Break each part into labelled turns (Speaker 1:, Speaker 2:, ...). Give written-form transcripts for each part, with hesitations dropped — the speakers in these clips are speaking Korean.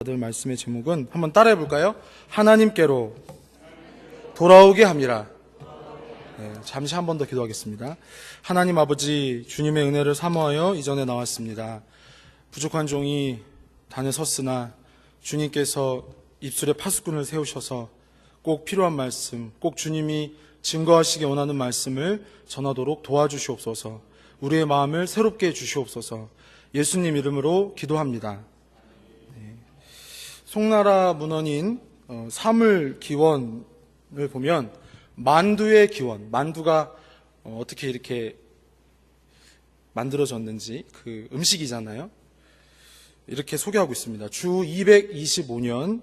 Speaker 1: 받을 말씀의 제목은 한번 따라해 볼까요? 하나님께로 돌아오게 함이라. 잠시 한 번 더 기도하겠습니다. 하나님 아버지, 주님의 은혜를 사모하여 이전에 나왔습니다. 부족한 종이 단에 섰으나 주님께서 입술에 파수꾼을 세우셔서 꼭 필요한 말씀, 꼭 주님이 증거하시기 원하는 말씀을 전하도록 도와주시옵소서. 우리의 마음을 새롭게 해주시옵소서. 예수님 이름으로 기도합니다. 송나라 문헌인 사물기원을 보면 만두의 기원, 만두가 어떻게 이렇게 만들어졌는지 그 음식이잖아요. 이렇게 소개하고 있습니다. 주 225년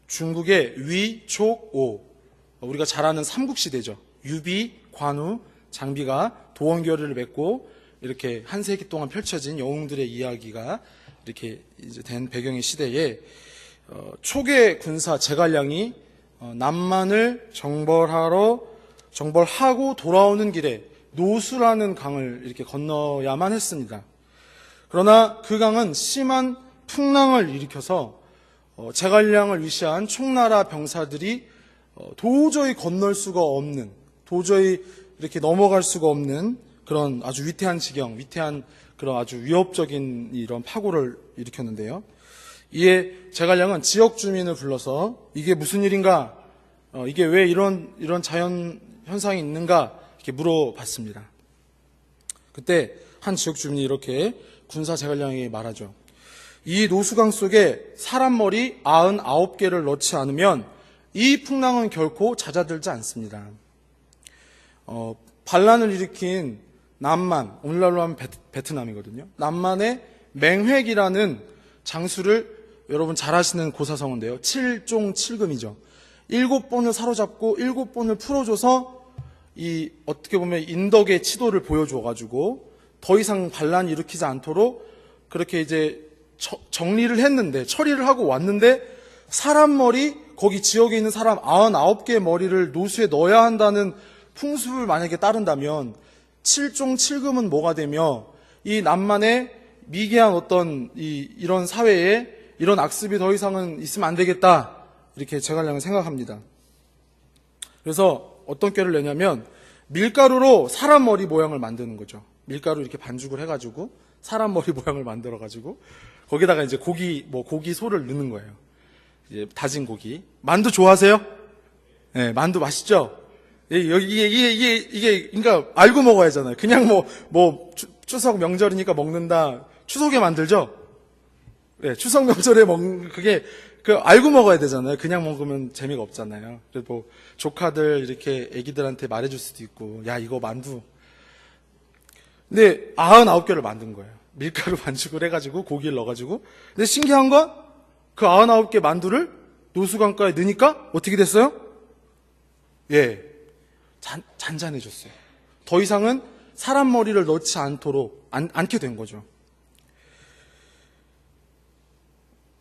Speaker 1: 중국의 위촉오, 우리가 잘 아는 삼국시대죠. 유비, 관우, 장비가 도원결의를 맺고 이렇게 한 세기 동안 펼쳐진 영웅들의 이야기가 이렇게 이제 된 배경의 시대에 초계 군사 제갈량이 남만을 정벌하고 돌아오는 길에 노수라는 강을 이렇게 건너야만 했습니다. 그러나 그 강은 심한 풍랑을 일으켜서 제갈량을 위시한 총나라 병사들이 도저히 건널 수가 없는, 도저히 이렇게 넘어갈 수가 없는 그런 아주 위태한 지경, 위태한 그런 아주 위협적인 이런 파고를 일으켰는데요. 이에 제갈량은 지역 주민을 불러서 이게 무슨 일인가, 이게 왜 이런 자연 현상이 있는가 이렇게 물어봤습니다. 그때 한 지역 주민이 이렇게 군사 제갈량에게 말하죠. 이 노수강 속에 사람 머리 99개를 넣지 않으면 이 풍랑은 결코 잦아들지 않습니다. 반란을 일으킨 남만, 오늘날로 하면 베트남이거든요. 남만의 맹획이라는 장수를 여러분 잘 아시는 고사성어인데요. 7종 7금이죠. 7번을 사로잡고 7번을 풀어줘서 이 어떻게 보면 인덕의 치도를 보여줘가지고 더 이상 반란이 일으키지 않도록 그렇게 이제 정리를 했는데, 처리를 하고 왔는데, 사람 머리, 거기 지역에 있는 사람 99개의 머리를 노수에 넣어야 한다는 풍습을 만약에 따른다면 7종 7금은 뭐가 되며 이 남만의 미개한 어떤 이런 사회에 이런 악습이 더 이상은 있으면 안 되겠다, 이렇게 제갈량은 생각합니다. 그래서 어떤 꾀를 내냐면 밀가루로 사람 머리 모양을 만드는 거죠. 밀가루 이렇게 반죽을 해가지고 사람 머리 모양을 만들어가지고 거기다가 이제 고기 소를 넣는 거예요. 이제 다진 고기. 만두 좋아하세요? 네, 만두 맛있죠? 이게 그러니까 알고 먹어야 하잖아요. 그냥 추석 명절이니까 먹는다. 추석에 만들죠? 네, 추석 명절에 그게 알고 먹어야 되잖아요. 그냥 먹으면 재미가 없잖아요. 그래서 조카들 이렇게 애기들한테 말해줄 수도 있고, 야, 이거 만두. 근데 99개를 만든 거예요. 밀가루 반죽을 해가지고 고기를 넣어가지고. 근데 신기한 건 그 99개 만두를 노수강가에 넣으니까 어떻게 됐어요? 예, 잔잔해졌어요. 더 이상은 사람 머리를 넣지 않게 된 거죠.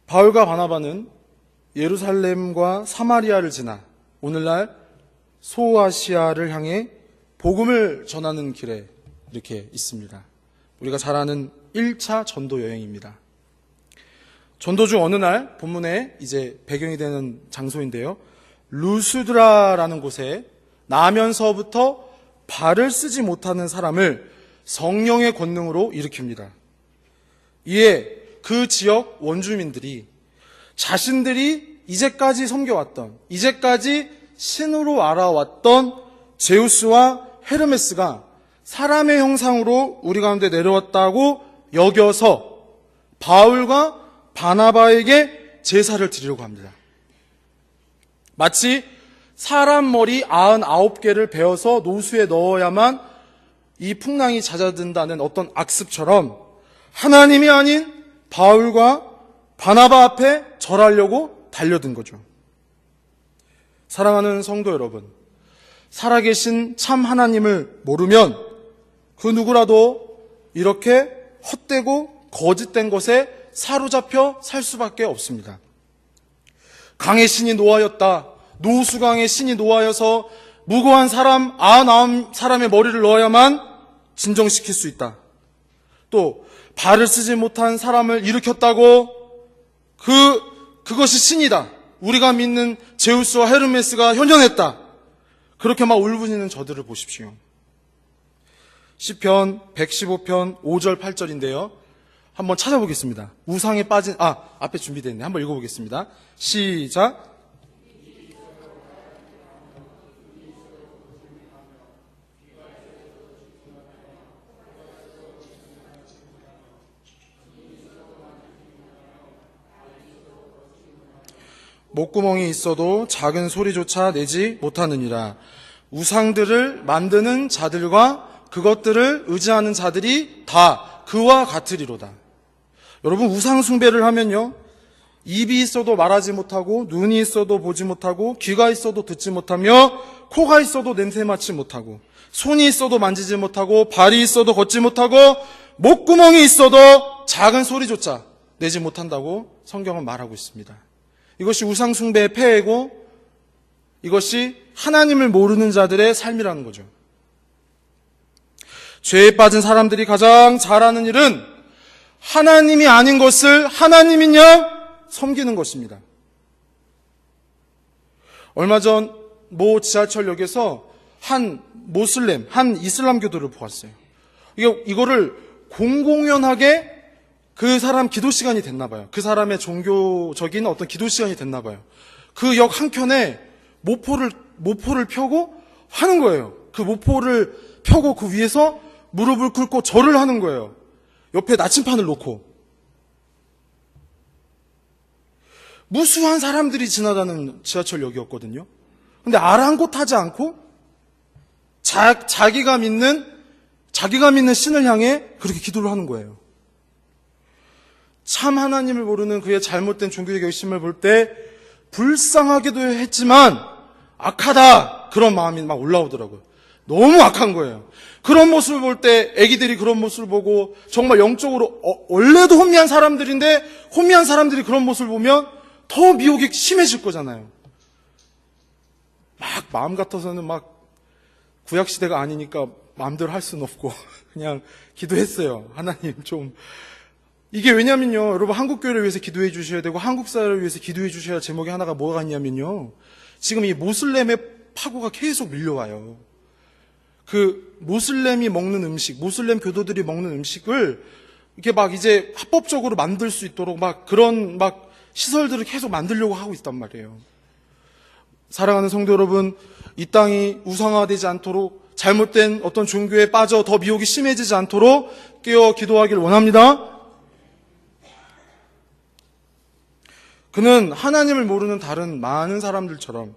Speaker 1: 바울과 바나바는 예루살렘과 사마리아를 지나 오늘날 소아시아를 향해 복음을 전하는 길에 이렇게 있습니다. 우리가 잘 아는 1차 전도 여행입니다. 전도 중 어느 날 본문에 이제 배경이 되는 장소인데요. 루스드라라는 곳에 나면서부터 발을 쓰지 못하는 사람을 성령의 권능으로 일으킵니다. 이에 그 지역 원주민들이 자신들이 이제까지 섬겨왔던, 이제까지 신으로 알아왔던 제우스와 헤르메스가 사람의 형상으로 우리 가운데 내려왔다고 여겨서 바울과 바나바에게 제사를 드리려고 합니다. 마치 사람 머리 99개를 베어서 노수에 넣어야만 이 풍랑이 잦아든다는 어떤 악습처럼 하나님이 아닌 바울과 바나바 앞에 절하려고 달려든 거죠. 사랑하는 성도 여러분, 살아계신 참 하나님을 모르면 그 누구라도 이렇게 헛되고 거짓된 것에 사로잡혀 살 수밖에 없습니다. 강의 신이 노하였다. 노수강의 신이 노하여서 무고한 사람 99사람의 머리를 넣어야만 진정시킬 수 있다. 또 발을 쓰지 못한 사람을 일으켰다고 그것이 신이다. 우리가 믿는 제우스와 헤르메스가 현존했다. 그렇게 막 울부짖는 저들을 보십시오. 시편 115편 5절 8절인데요. 한번 찾아보겠습니다. 우상에 빠진 앞에 준비되어 있네. 한번 읽어보겠습니다. 시작. 목구멍이 있어도 작은 소리조차 내지 못하느니라. 우상들을 만드는 자들과 그것들을 의지하는 자들이 다 그와 같으리로다. 여러분, 우상 숭배를 하면요, 입이 있어도 말하지 못하고, 눈이 있어도 보지 못하고, 귀가 있어도 듣지 못하며, 코가 있어도 냄새 맡지 못하고, 손이 있어도 만지지 못하고, 발이 있어도 걷지 못하고, 목구멍이 있어도 작은 소리조차 내지 못한다고 성경은 말하고 있습니다. 이것이 우상 숭배의 폐해고, 이것이 하나님을 모르는 자들의 삶이라는 거죠. 죄에 빠진 사람들이 가장 잘하는 일은 하나님이 아닌 것을 하나님인 양 섬기는 것입니다. 얼마 전 모 지하철역에서 한 모슬렘, 한 이슬람교도를 보았어요. 이거를 공공연하게 그 사람 기도 시간이 됐나 봐요. 그 사람의 종교적인 어떤 기도 시간이 됐나 봐요. 그 역 한켠에 모포를 펴고 하는 거예요. 그 모포를 펴고 그 위에서 무릎을 꿇고 절을 하는 거예요. 옆에 나침판을 놓고. 무수한 사람들이 지나가는 지하철역이었거든요. 근데 아랑곳하지 않고 자기가 믿는 신을 향해 그렇게 기도를 하는 거예요. 참 하나님을 모르는 그의 잘못된 종교적 열심을 볼 때 불쌍하기도 했지만 악하다, 그런 마음이 막 올라오더라고요. 너무 악한 거예요. 그런 모습을 볼 때 애기들이 그런 모습을 보고 정말 영적으로 원래도 혼미한 사람들인데 혼미한 사람들이 그런 모습을 보면 더 미혹이 심해질 거잖아요. 막 마음 같아서는 막 구약시대가 아니니까 마음대로 할 수는 없고 그냥 기도했어요. 하나님 좀, 이게 왜냐면요, 여러분, 한국교회를 위해서 기도해 주셔야 되고 한국사회를 위해서 기도해 주셔야 할 제목이 하나가 뭐가 있냐면요, 지금 이 모슬렘의 파고가 계속 밀려와요. 그 모슬렘이 먹는 음식, 모슬렘 교도들이 먹는 음식을 이렇게 막 이제 합법적으로 만들 수 있도록 막 그런 막 시설들을 계속 만들려고 하고 있단 말이에요. 사랑하는 성도 여러분, 이 땅이 우상화되지 않도록, 잘못된 어떤 종교에 빠져 더 미혹이 심해지지 않도록 깨어 기도하길 원합니다. 그는 하나님을 모르는 다른 많은 사람들처럼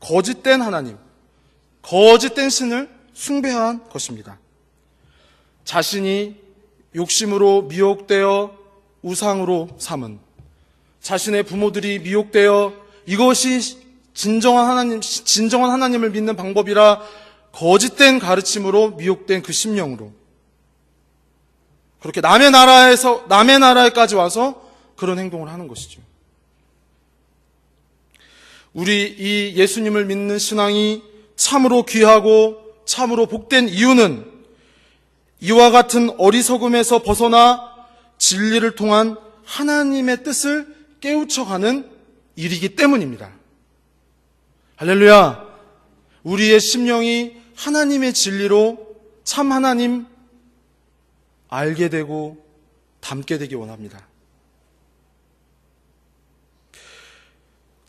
Speaker 1: 거짓된 하나님, 거짓된 신을 숭배한 것입니다. 자신이 욕심으로 미혹되어 우상으로 삼은, 자신의 부모들이 미혹되어 이것이 진정한 하나님을 믿는 방법이라 거짓된 가르침으로 미혹된 그 심령으로 그렇게 남의 나라에까지 와서 그런 행동을 하는 것이죠. 우리 이 예수님을 믿는 신앙이 참으로 귀하고 참으로 복된 이유는 이와 같은 어리석음에서 벗어나 진리를 통한 하나님의 뜻을 깨우쳐가는 일이기 때문입니다. 할렐루야. 우리의 심령이 하나님의 진리로 참 하나님 알게 되고 닮게 되기 원합니다.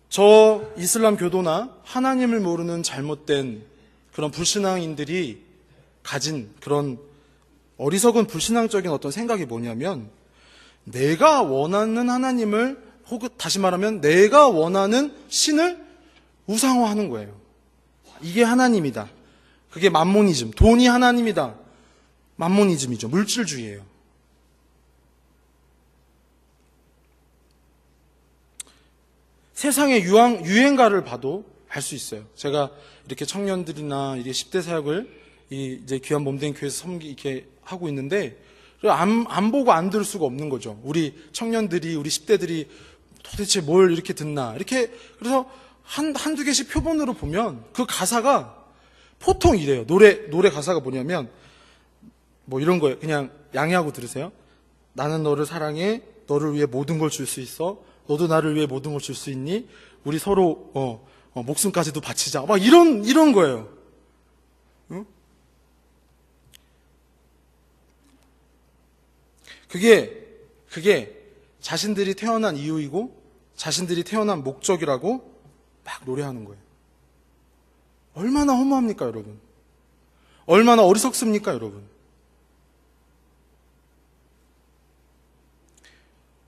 Speaker 1: 저 이슬람 교도나 하나님을 모르는 잘못된 그런 불신앙인들이 가진 그런 어리석은 불신앙적인 어떤 생각이 뭐냐면, 내가 원하는 하나님을, 혹은 다시 말하면 내가 원하는 신을 우상화하는 거예요. 이게 하나님이다. 그게 맘모니즘, 돈이 하나님이다. 맘모니즘이죠. 물질주의예요. 세상의 유행가를 봐도 알 수 있어요. 제가 이렇게 청년들이나 이게 10대 사역을 이제 귀한 몸된 교회에서 이렇게 하고 있는데, 안 보고 안 들을 수가 없는 거죠. 우리 청년들이, 우리 10대들이 도대체 뭘 이렇게 듣나. 이렇게, 그래서 한두 개씩 표본으로 보면 그 가사가 보통 이래요. 노래 가사가 뭐냐면, 뭐 이런 거예요. 그냥 양해하고 들으세요. 나는 너를 사랑해. 너를 위해 모든 걸 줄 수 있어. 너도 나를 위해 모든 걸 줄 수 있니? 우리 서로 목숨까지도 바치자. 막 이런 거예요. 응? 그게 자신들이 태어난 이유이고 자신들이 태어난 목적이라고 막 노래하는 거예요. 얼마나 허무합니까, 여러분? 얼마나 어리석습니까, 여러분?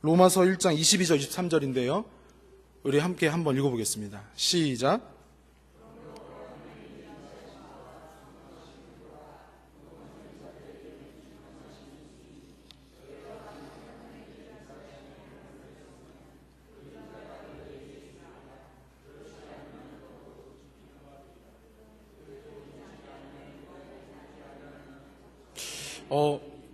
Speaker 1: 로마서 1장 22절, 23절인데요. 우리 함께 한번 읽어보겠습니다. 시작.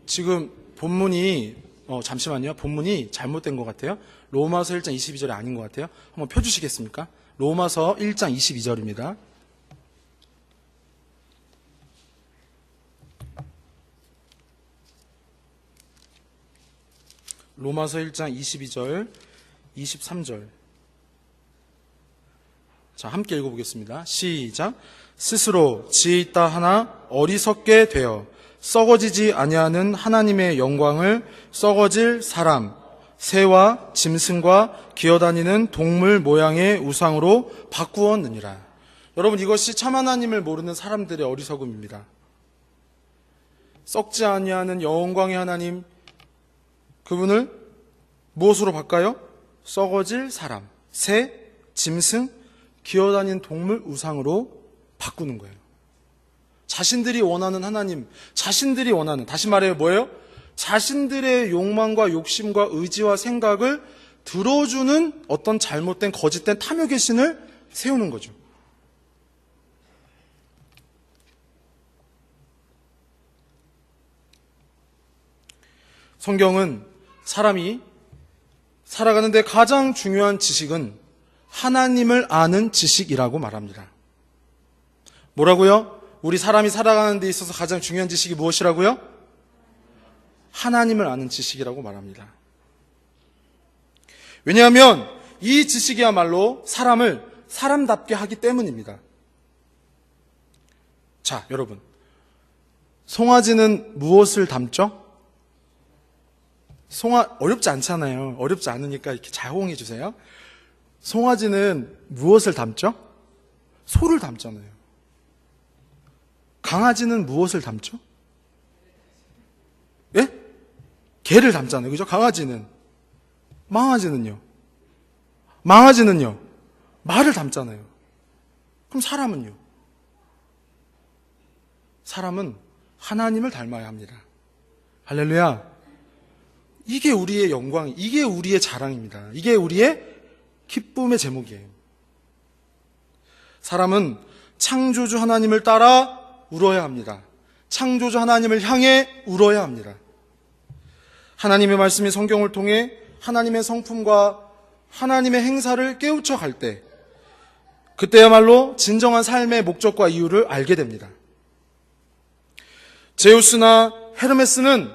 Speaker 1: 지금 본문이 잠시만요. 본문이 잘못된 것 같아요. 로마서 1장 22절이 아닌 것 같아요. 한번 펴주시겠습니까? 로마서 1장 22절입니다. 로마서 1장 22절, 23절. 자, 함께 읽어보겠습니다. 시작. 스스로 지혜있다 하나 어리석게 되어 썩어지지 아니하는 하나님의 영광을 썩어질 사람, 새와 짐승과 기어다니는 동물 모양의 우상으로 바꾸었느니라. 여러분, 이것이 참 하나님을 모르는 사람들의 어리석음입니다. 썩지 아니하는 영광의 하나님, 그분을 무엇으로 바꿔요? 썩어질 사람, 새, 짐승, 기어다니는 동물 우상으로 바꾸는 거예요. 자신들이 원하는 하나님, 자신들이 원하는, 다시 말해요, 뭐예요? 자신들의 욕망과 욕심과 의지와 생각을 들어주는 어떤 잘못된 거짓된 탐욕의 신을 세우는 거죠. 성경은 사람이 살아가는데 가장 중요한 지식은 하나님을 아는 지식이라고 말합니다. 뭐라고요? 우리 사람이 살아가는 데 있어서 가장 중요한 지식이 무엇이라고요? 하나님을 아는 지식이라고 말합니다. 왜냐하면 이 지식이야말로 사람을 사람답게 하기 때문입니다. 자, 여러분, 송아지는 무엇을 닮죠? 어렵지 않잖아요. 어렵지 않으니까 이렇게 잘 호응해 주세요. 송아지는 무엇을 닮죠? 소를 닮잖아요. 강아지는 무엇을 닮죠? 예? 개를 닮잖아요. 그죠? 강아지는. 망아지는요? 말을 닮잖아요. 그럼 사람은요? 사람은 하나님을 닮아야 합니다. 할렐루야. 이게 우리의 영광, 이게 우리의 자랑입니다. 이게 우리의 기쁨의 제목이에요. 사람은 창조주 하나님을 따라 울어야 합니다. 창조주 하나님을 향해 울어야 합니다. 하나님의 말씀이 성경을 통해 하나님의 성품과 하나님의 행사를 깨우쳐 갈 때, 그때야말로 진정한 삶의 목적과 이유를 알게 됩니다. 제우스나 헤르메스는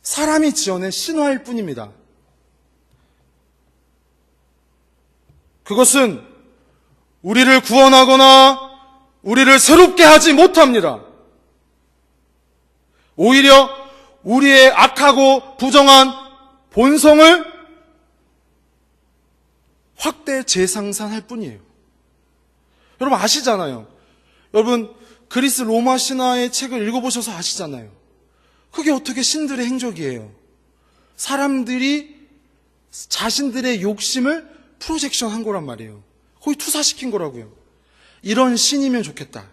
Speaker 1: 사람이 지어낸 신화일 뿐입니다. 그것은 우리를 구원하거나 우리를 새롭게 하지 못합니다. 오히려 우리의 악하고 부정한 본성을 확대 재상산할 뿐이에요. 여러분 아시잖아요. 여러분 그리스 로마 신화의 책을 읽어보셔서 아시잖아요. 그게 어떻게 신들의 행적이에요. 사람들이 자신들의 욕심을 프로젝션 한 거란 말이에요. 거의 투사시킨 거라고요. 이런 신이면 좋겠다.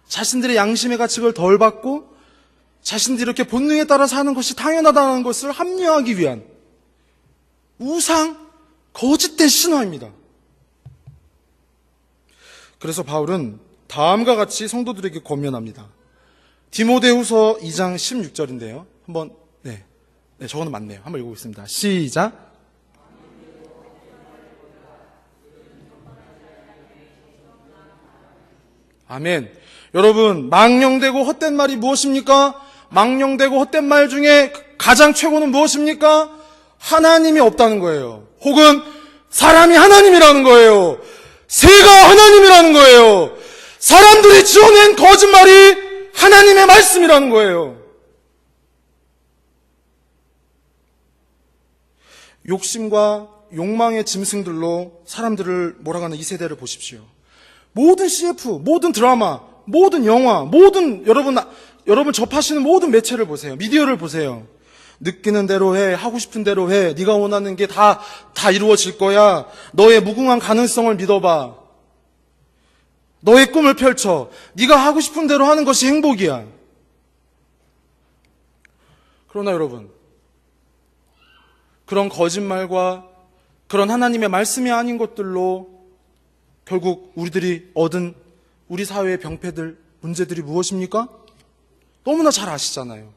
Speaker 1: 자신들의 양심의 가책을 덜 받고 자신들이 이렇게 본능에 따라 사는 것이 당연하다는 것을 합리화하기 위한 우상, 거짓된 신화입니다. 그래서 바울은 다음과 같이 성도들에게 권면합니다. 디모데후서 2장 16절인데요. 한번 저거는 맞네요. 한번 읽어보겠습니다. 시작. 아멘. 여러분, 망령되고 헛된 말이 무엇입니까? 망령되고 헛된 말 중에 가장 최고는 무엇입니까? 하나님이 없다는 거예요. 혹은 사람이 하나님이라는 거예요. 새가 하나님이라는 거예요. 사람들이 지어낸 거짓말이 하나님의 말씀이라는 거예요. 욕심과 욕망의 짐승들로 사람들을 몰아가는 이 세대를 보십시오. 모든 CF, 모든 드라마, 모든 영화, 모든 여러분 접하시는 모든 매체를 보세요. 미디어를 보세요. 느끼는 대로 해, 하고 싶은 대로 해, 네가 원하는 게 다 이루어질 거야. 너의 무궁한 가능성을 믿어봐. 너의 꿈을 펼쳐. 네가 하고 싶은 대로 하는 것이 행복이야. 그러나 여러분, 그런 거짓말과 그런 하나님의 말씀이 아닌 것들로 결국 우리들이 얻은 우리 사회의 병폐들, 문제들이 무엇입니까? 너무나 잘 아시잖아요.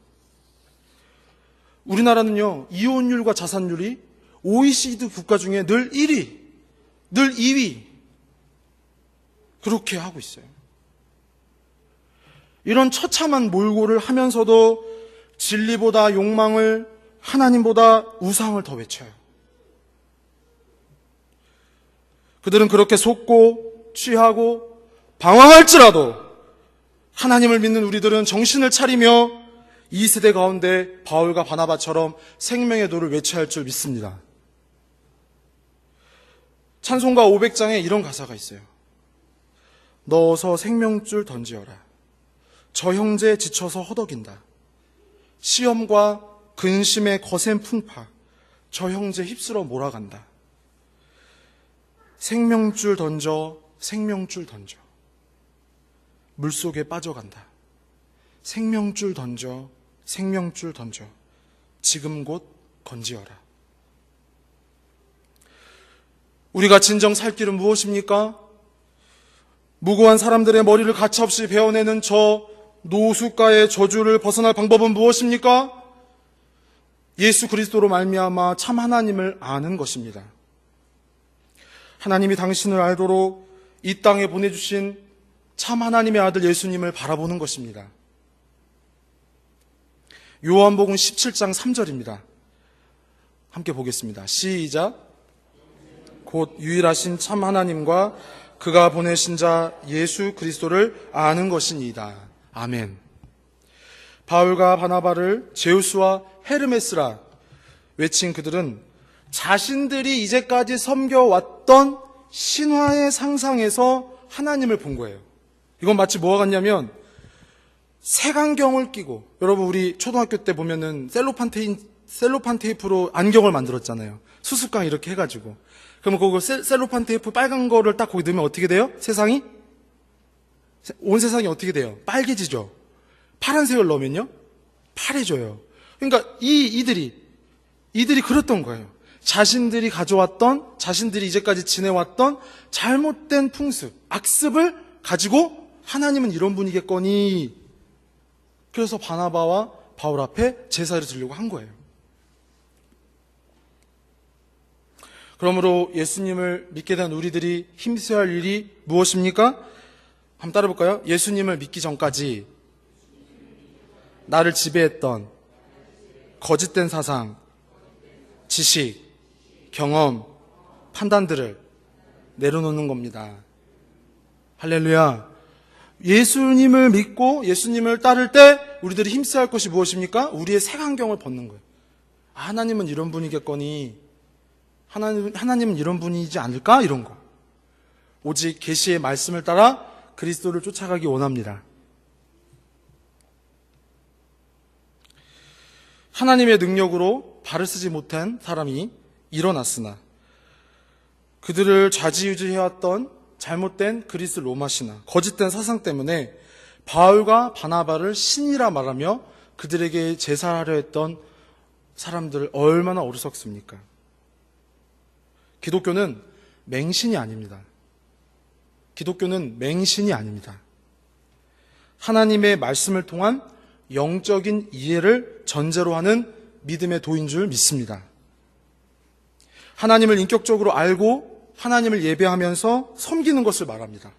Speaker 1: 우리나라는요, 이혼율과 자살률이 OECD 국가 중에 늘 1위, 늘 2위, 그렇게 하고 있어요. 이런 처참한 몰골을 하면서도 진리보다 욕망을, 하나님보다 우상을 더 외쳐요. 그들은 그렇게 속고 취하고 방황할지라도 하나님을 믿는 우리들은 정신을 차리며 이 세대 가운데 바울과 바나바처럼 생명의 도를 외쳐야 할 줄 믿습니다. 찬송가 500장에 이런 가사가 있어요. 넣어서 생명줄 던지어라. 저 형제 지쳐서 허덕인다. 시험과 근심의 거센 풍파, 저 형제 휩쓸어 몰아간다. 생명줄 던져, 생명줄 던져. 물속에 빠져간다. 생명줄 던져, 생명줄 던져. 지금 곧 건지어라. 우리가 진정 살 길은 무엇입니까? 무고한 사람들의 머리를 가차없이 베어내는 저 노숙가의 저주를 벗어날 방법은 무엇입니까? 예수 그리스도로 말미암아 참 하나님을 아는 것입니다. 하나님이 당신을 알도록 이 땅에 보내주신 참 하나님의 아들 예수님을 바라보는 것입니다. 요한복음 17장 3절입니다. 함께 보겠습니다. 시작. 곧 유일하신 참 하나님과 그가 보내신 자 예수 그리스도를 아는 것이니이다. 아멘. 바울과 바나바를 제우스와 헤르메스라 외친 그들은 자신들이 이제까지 섬겨왔던 신화의 상상에서 하나님을 본 거예요. 이건 마치 뭐와 같냐면 색안경을 끼고, 여러분 우리 초등학교 때 보면은 셀로판 테이프로 안경을 만들었잖아요. 수습광 이렇게 해가지고. 그러면 그거 셀로판 테이프 빨간 거를 딱 거기 넣으면 어떻게 돼요? 온 세상이 어떻게 돼요? 빨개지죠. 파란색을 넣으면요? 파래져요. 그러니까 이들이 그랬던 거예요. 자신들이 가져왔던, 자신들이 이제까지 지내왔던 잘못된 풍습, 악습을 가지고 하나님은 이런 분이겠거니. 그래서 바나바와 바울 앞에 제사를 드리려고 한 거예요. 그러므로 예수님을 믿게 된 우리들이 힘써야 할 일이 무엇입니까? 한번 따라볼까요? 예수님을 믿기 전까지 나를 지배했던 거짓된 사상, 지식, 경험, 판단들을 내려놓는 겁니다. 할렐루야. 예수님을 믿고 예수님을 따를 때 우리들이 힘써야 할 것이 무엇입니까? 우리의 색안경을 벗는 거예요. 하나님은 이런 분이겠거니, 하나님은 이런 분이지 않을까? 이런 거. 오직 계시의 말씀을 따라 그리스도를 쫓아가기 원합니다. 하나님의 능력으로 발을 쓰지 못한 사람이 일어났으나 그들을 좌지우지해왔던 잘못된 그리스 로마 신화, 거짓된 사상 때문에 바울과 바나바를 신이라 말하며 그들에게 제사하려 했던 사람들 얼마나 어리석습니까? 기독교는 맹신이 아닙니다. 기독교는 맹신이 아닙니다. 하나님의 말씀을 통한 영적인 이해를 전제로 하는 믿음의 도인 줄 믿습니다. 하나님을 인격적으로 알고 하나님을 예배하면서 섬기는 것을 말합니다.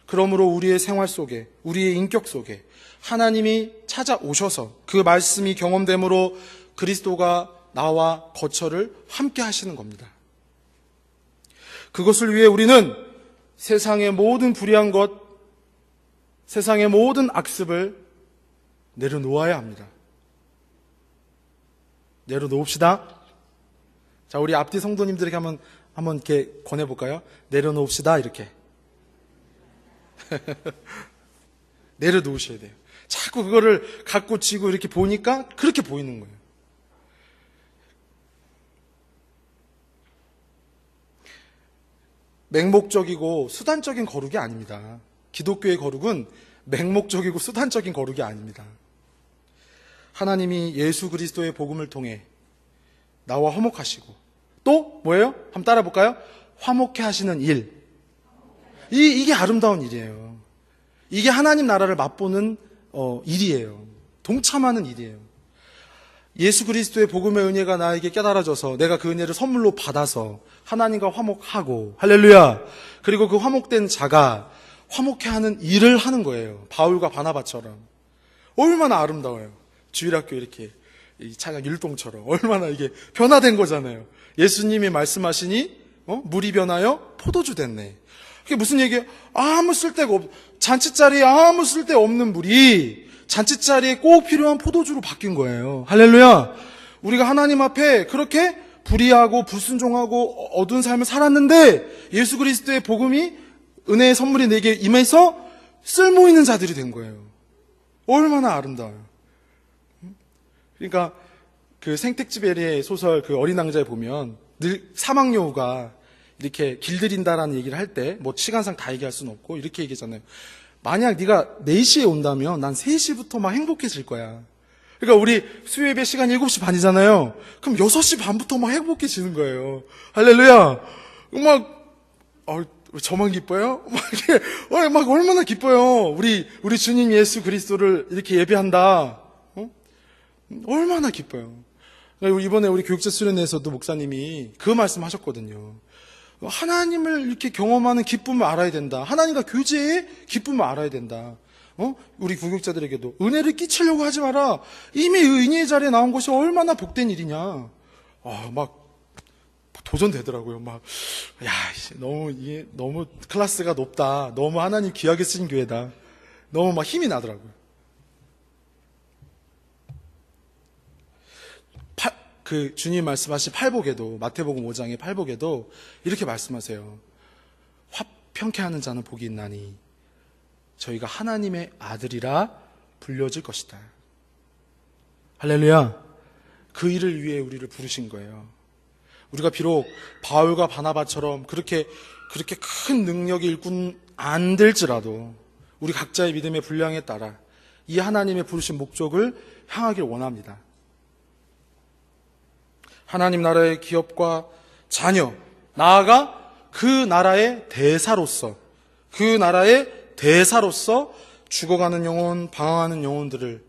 Speaker 1: 그러므로 우리의 생활 속에, 우리의 인격 속에 하나님이 찾아오셔서 그 말씀이 경험됨으로 그리스도가 나와 거처를 함께 하시는 겁니다. 그것을 위해 우리는 세상의 모든 불의한 것, 세상의 모든 악습을 내려놓아야 합니다. 내려놓읍시다. 자, 우리 앞뒤 성도님들에게 한번 이렇게 권해볼까요? 내려놓읍시다, 이렇게. 내려놓으셔야 돼요. 자꾸 그거를 갖고 쥐고 이렇게 보니까 그렇게 보이는 거예요. 맹목적이고 수단적인 거룩이 아닙니다. 기독교의 거룩은 맹목적이고 수단적인 거룩이 아닙니다. 하나님이 예수 그리스도의 복음을 통해 나와 화목하시고 또 뭐예요? 한번 따라 볼까요? 화목해 하시는 일. 이게 아름다운 일이에요. 이게 하나님 나라를 맛보는 일이에요. 동참하는 일이에요. 예수 그리스도의 복음의 은혜가 나에게 깨달아져서 내가 그 은혜를 선물로 받아서 하나님과 화목하고, 할렐루야. 그리고 그 화목된 자가 화목해 하는 일을 하는 거예요. 바울과 바나바처럼. 얼마나 아름다워요. 주일학교 이렇게 이 차가 율동처럼 얼마나 이게 변화된 거잖아요. 예수님이 말씀하시니 물이 변하여 포도주 됐네. 그게 무슨 얘기예요? 아무 쓸데가 잔치자리에 아무 쓸데 없는 물이 잔치자리에 꼭 필요한 포도주로 바뀐 거예요. 할렐루야. 우리가 하나님 앞에 그렇게 불의하고 불순종하고 어두운 삶을 살았는데 예수 그리스도의 복음이 은혜의 선물이 내게 임해서 쓸모 있는 자들이 된 거예요. 얼마나 아름다워요. 그러니까 그 생텍쥐베리의 소설 그 어린 왕자에 보면 늘 사막여우가 이렇게 길들인다라는 얘기를 할 때 뭐 시간상 다 얘기할 수는 없고 이렇게 얘기하잖아요. 만약 네가 4시에 온다면 난 3시부터 막 행복해질 거야. 그러니까 우리 수요예배 시간 7시 반이잖아요. 그럼 6시 반부터 막 행복해지는 거예요. 할렐루야. 저만 기뻐요? 막 얼마나 기뻐요. 우리 주님 예수 그리스도를 이렇게 예배한다. 얼마나 기뻐요. 이번에 우리 교육자 수련회에서도 목사님이 그 말씀 하셨거든요. 하나님을 이렇게 경험하는 기쁨을 알아야 된다. 하나님과 교제의 기쁨을 알아야 된다. 우리 교육자들에게도 은혜를 끼치려고 하지 마라. 이미 은혜의 자리에 나온 것이 얼마나 복된 일이냐. 막 도전되더라고요. 너무 클래스가 높다. 너무 하나님 귀하게 쓰신 교회다. 너무 막 힘이 나더라고요. 그 주님 말씀하신 팔복에도 마태복음 5장의 팔복에도 이렇게 말씀하세요. 화평케 하는 자는 복이 있나니 저희가 하나님의 아들이라 불려질 것이다. 할렐루야. 그 일을 위해 우리를 부르신 거예요. 우리가 비록 바울과 바나바처럼 그렇게 큰 능력의 일꾼 안 될지라도 우리 각자의 믿음의 분량에 따라 이 하나님의 부르신 목적을 향하길 원합니다. 하나님 나라의 기업과 자녀, 나아가 그 나라의 대사로서 죽어가는 영혼, 방황하는 영혼들을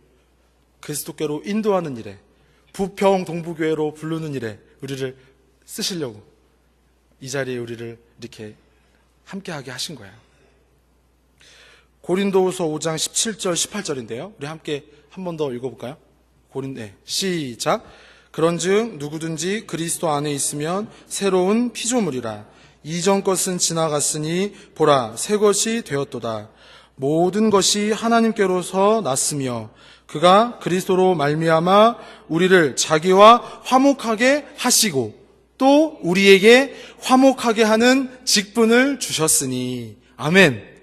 Speaker 1: 그리스도께로 인도하는 일에, 부평 동부교회로 부르는 일에 우리를 쓰시려고 이 자리에 우리를 이렇게 함께하게 하신 거예요. 고린도후서 5장 17절 18절인데요. 우리 함께 한 번 더 읽어볼까요? 시작. 그런즉 누구든지 그리스도 안에 있으면 새로운 피조물이라. 이전 것은 지나갔으니 보라 새 것이 되었도다. 모든 것이 하나님께로서 났으며 그가 그리스도로 말미암아 우리를 자기와 화목하게 하시고 또 우리에게 화목하게 하는 직분을 주셨으니. 아멘.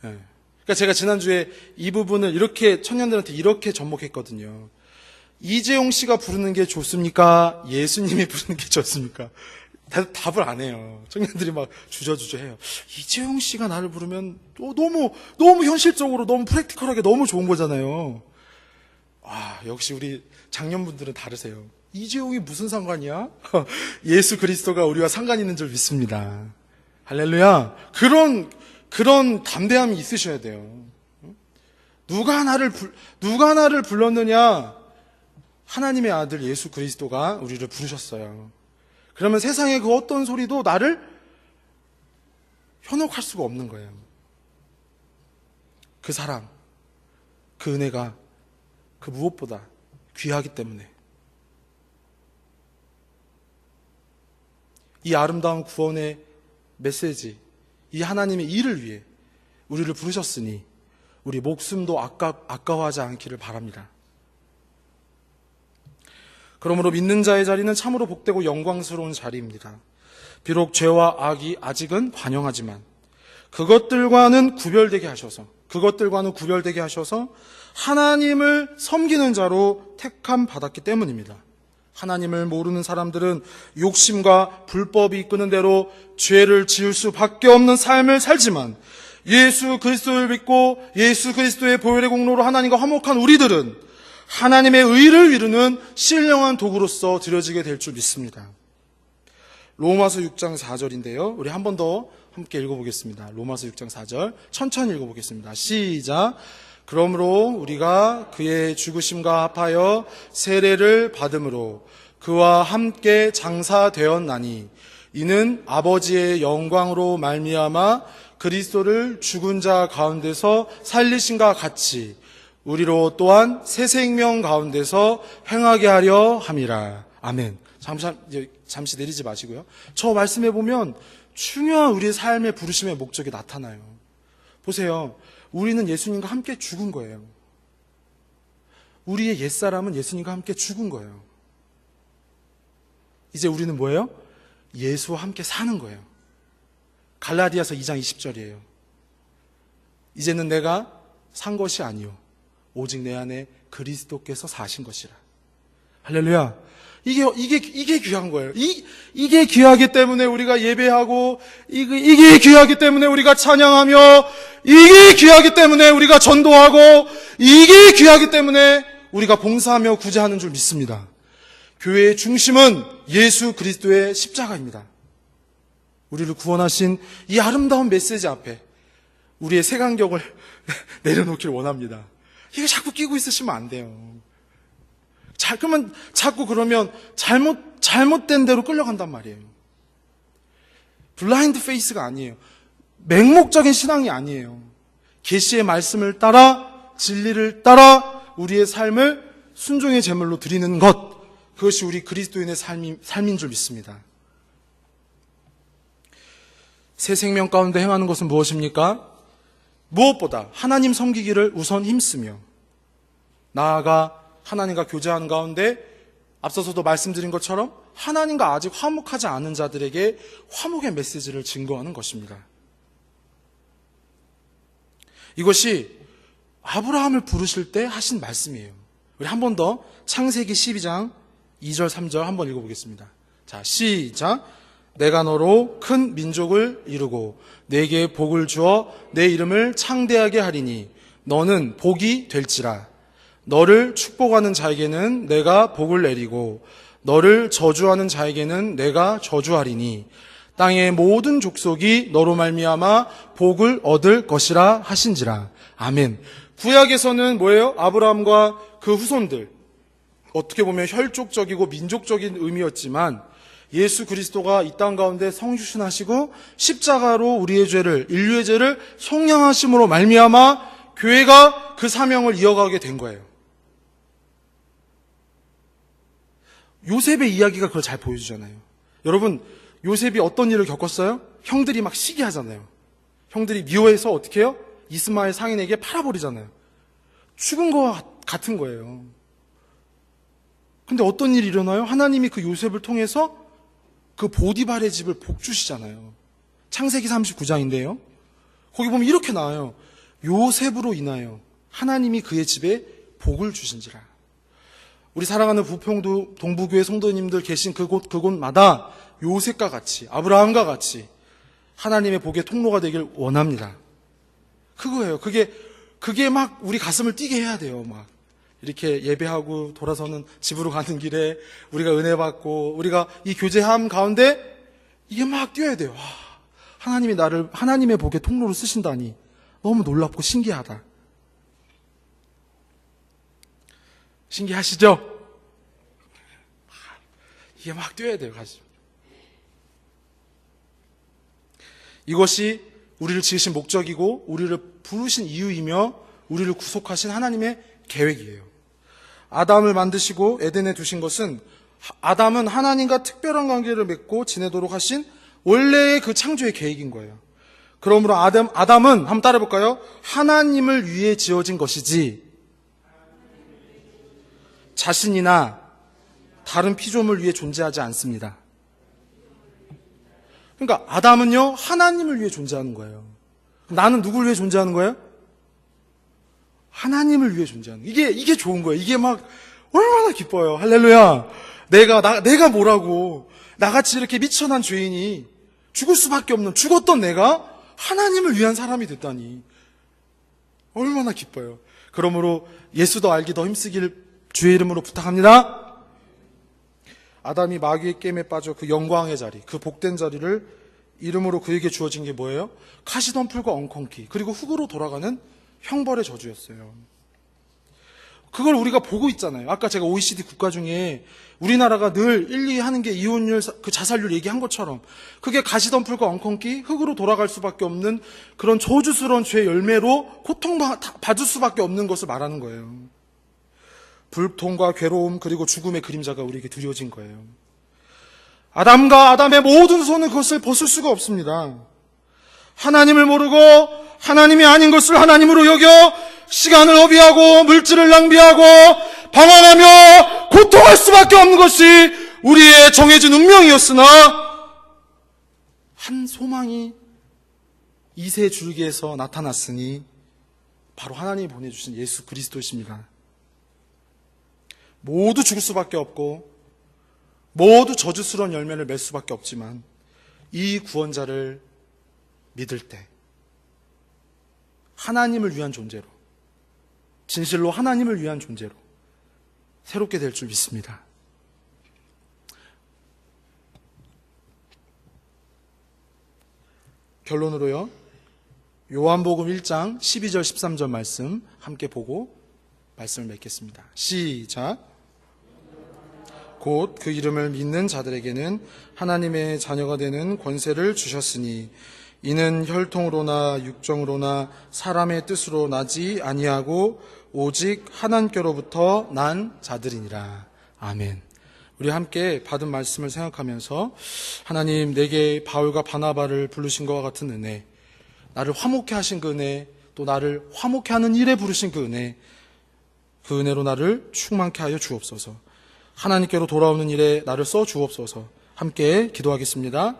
Speaker 1: 그러니까 제가 지난주에 이 부분을 이렇게 청년들한테 이렇게 접목했거든요. 이재용 씨가 부르는 게 좋습니까? 예수님이 부르는 게 좋습니까? 답을 안 해요. 청년들이 막 주저주저해요. 이재용 씨가 나를 부르면 또 너무 현실적으로 너무 프랙티컬하게 너무 좋은 거잖아요. 역시 우리 장년분들은 다르세요. 이재용이 무슨 상관이야? 예수 그리스도가 우리와 상관 있는 줄 믿습니다. 할렐루야. 그런 담대함이 있으셔야 돼요. 누가 나를 불렀느냐? 하나님의 아들 예수 그리스도가 우리를 부르셨어요. 그러면 세상의 그 어떤 소리도 나를 현혹할 수가 없는 거예요. 그 사랑, 그 은혜가 그 무엇보다 귀하기 때문에. 이 아름다운 구원의 메시지, 이 하나님의 일을 위해 우리를 부르셨으니 우리 목숨도 아까워하지 않기를 바랍니다. 그러므로 믿는 자의 자리는 참으로 복되고 영광스러운 자리입니다. 비록 죄와 악이 아직은 관영하지만 그것들과는 구별되게 하셔서 하나님을 섬기는 자로 택함 받았기 때문입니다. 하나님을 모르는 사람들은 욕심과 불법이 이끄는 대로 죄를 지을 수밖에 없는 삶을 살지만 예수 그리스도를 믿고 예수 그리스도의 보혈의 공로로 하나님과 화목한 우리들은 하나님의 의를 이루는 신령한 도구로서 드려지게 될 줄 믿습니다. 로마서 6장 4절인데요. 우리 한 번 더 함께 읽어보겠습니다. 로마서 6장 4절 천천히 읽어보겠습니다. 시작. 그러므로 우리가 그의 죽으심과 합하여 세례를 받음으로 그와 함께 장사되었나니 이는 아버지의 영광으로 말미암아 그리스도를 죽은 자 가운데서 살리신과 같이 우리로 또한 새 생명 가운데서 행하게 하려 함이라. 아멘. 잠시 내리지 마시고요. 저 말씀해 보면 중요한 우리의 삶의 부르심의 목적이 나타나요. 보세요. 우리는 예수님과 함께 죽은 거예요. 우리의 옛사람은 예수님과 함께 죽은 거예요. 이제 우리는 뭐예요? 예수와 함께 사는 거예요. 갈라디아서 2장 20절이에요. 이제는 내가 산 것이 아니요 오직 내 안에 그리스도께서 사신 것이라. 할렐루야. 이게 귀한 거예요. 이게 귀하기 때문에 우리가 예배하고, 이게 귀하기 때문에 우리가 찬양하며, 이게 귀하기 때문에 우리가 전도하고, 이게 귀하기 때문에 우리가 봉사하며 구제하는 줄 믿습니다. 교회의 중심은 예수 그리스도의 십자가입니다. 우리를 구원하신 이 아름다운 메시지 앞에 우리의 색안경을 내려놓기를 원합니다. 이거 자꾸 끼고 있으시면 안 돼요. 자꾸 그러면 잘못된 대로 끌려간단 말이에요. 블라인드 페이스가 아니에요. 맹목적인 신앙이 아니에요. 계시의 말씀을 따라 진리를 따라 우리의 삶을 순종의 제물로 드리는 것, 그것이 우리 그리스도인의 삶인 줄 믿습니다. 새 생명 가운데 행하는 것은 무엇입니까? 무엇보다 하나님 섬기기를 우선 힘쓰며 나아가 하나님과 교제하는 가운데 앞서서도 말씀드린 것처럼 하나님과 아직 화목하지 않은 자들에게 화목의 메시지를 증거하는 것입니다. 이것이 아브라함을 부르실 때 하신 말씀이에요. 우리 한 번 더 창세기 12장 2절 3절 한번 읽어보겠습니다. 자, 시작. 내가 너로 큰 민족을 이루고 내게 복을 주어 내 이름을 창대하게 하리니 너는 복이 될지라. 너를 축복하는 자에게는 내가 복을 내리고 너를 저주하는 자에게는 내가 저주하리니 땅의 모든 족속이 너로 말미암아 복을 얻을 것이라 하신지라. 아멘. 구약에서는 뭐예요? 아브라함과 그 후손들, 어떻게 보면 혈족적이고 민족적인 의미였지만 예수 그리스도가 이 땅 가운데 성육신하시고 십자가로 우리의 죄를, 인류의 죄를 속량하심으로 말미암아 교회가 그 사명을 이어가게 된 거예요. 요셉의 이야기가 그걸 잘 보여주잖아요. 여러분, 요셉이 어떤 일을 겪었어요? 형들이 막 시기하잖아요. 형들이 미워해서 어떻게 해요? 이스마엘 상인에게 팔아버리잖아요. 죽은 거와 같은 거예요. 근데 어떤 일이 일어나요? 하나님이 그 요셉을 통해서 그 보디발의 집을 복주시잖아요. 창세기 39장인데요. 거기 보면 이렇게 나와요. 요셉으로 인하여 하나님이 그의 집에 복을 주신지라. 우리 사랑하는 부평도 동부교회 성도님들 계신 그곳마다 요셉과 같이, 아브라함과 같이 하나님의 복의 통로가 되길 원합니다. 그거예요. 그게 막 우리 가슴을 뛰게 해야 돼요. 막 이렇게 예배하고 돌아서는 집으로 가는 길에 우리가 은혜 받고 우리가 이 교제함 가운데 이게 막 뛰어야 돼요. 와, 하나님이 나를 하나님의 복의 통로로 쓰신다니 너무 놀랍고 신기하다. 신기하시죠? 이게 막 뛰어야 돼요, 가슴. 이것이 우리를 지으신 목적이고 우리를 부르신 이유이며 우리를 구속하신 하나님의 계획이에요. 아담을 만드시고 에덴에 두신 것은 아담은 하나님과 특별한 관계를 맺고 지내도록 하신 원래의 그 창조의 계획인 거예요. 그러므로 아담은 한번 따라해볼까요? 하나님을 위해 지어진 것이지 자신이나 다른 피조물 위해 존재하지 않습니다. 그러니까 아담은요, 하나님을 위해 존재하는 거예요. 나는 누굴 위해 존재하는 거예요? 하나님을 위해 존재하는 거예요. 이게 좋은 거예요. 이게 막 얼마나 기뻐요. 할렐루야. 내가 뭐라고, 나같이 이렇게 미천한 죄인이 죽을 수밖에 없는, 죽었던 내가 하나님을 위한 사람이 됐다니 얼마나 기뻐요. 그러므로 예수 더 알기 더 힘쓰길 주의 이름으로 부탁합니다. 아담이 마귀의 게임에 빠져 그 영광의 자리, 그 복된 자리를 이름으로 그에게 주어진 게 뭐예요? 가시덤불과 엉겅퀴, 그리고 흙으로 돌아가는 형벌의 저주였어요. 그걸 우리가 보고 있잖아요. 아까 제가 OECD 국가 중에 우리나라가 늘 1, 2 하는 게 이혼율, 그 자살률 얘기한 것처럼 그게 가시덤불과 엉겅퀴, 흙으로 돌아갈 수밖에 없는 그런 저주스러운 죄의 열매로 고통받을 수밖에 없는 것을 말하는 거예요. 불통과 괴로움 그리고 죽음의 그림자가 우리에게 두려워진 거예요. 아담과 아담의 모든 손은 그것을 벗을 수가 없습니다. 하나님을 모르고 하나님이 아닌 것을 하나님으로 여겨 시간을 허비하고 물질을 낭비하고 방황하며 고통할 수밖에 없는 것이 우리의 정해진 운명이었으나 한 소망이 이세 줄기에서 나타났으니 바로 하나님이 보내주신 예수 그리스도이십니다. 모두 죽을 수밖에 없고 모두 저주스러운 열매를 맺을 수밖에 없지만 이 구원자를 믿을 때 하나님을 위한 존재로, 진실로 하나님을 위한 존재로 새롭게 될 줄 믿습니다. 결론으로요, 요한복음 1장 12절 13절 말씀 함께 보고 말씀을 맺겠습니다. 시작. 곧 그 이름을 믿는 자들에게는 하나님의 자녀가 되는 권세를 주셨으니 이는 혈통으로나 육정으로나 사람의 뜻으로 나지 아니하고 오직 하나님께로부터 난 자들이니라. 아멘. 우리 함께 받은 말씀을 생각하면서 하나님, 내게 바울과 바나바를 부르신 것과 같은 은혜, 나를 화목해 하신 그 은혜, 또 나를 화목해 하는 일에 부르신 그 은혜, 그 은혜로 나를 충만케 하여 주옵소서. 하나님께로 돌아오는 일에 나를 써 주옵소서. 함께 기도하겠습니다.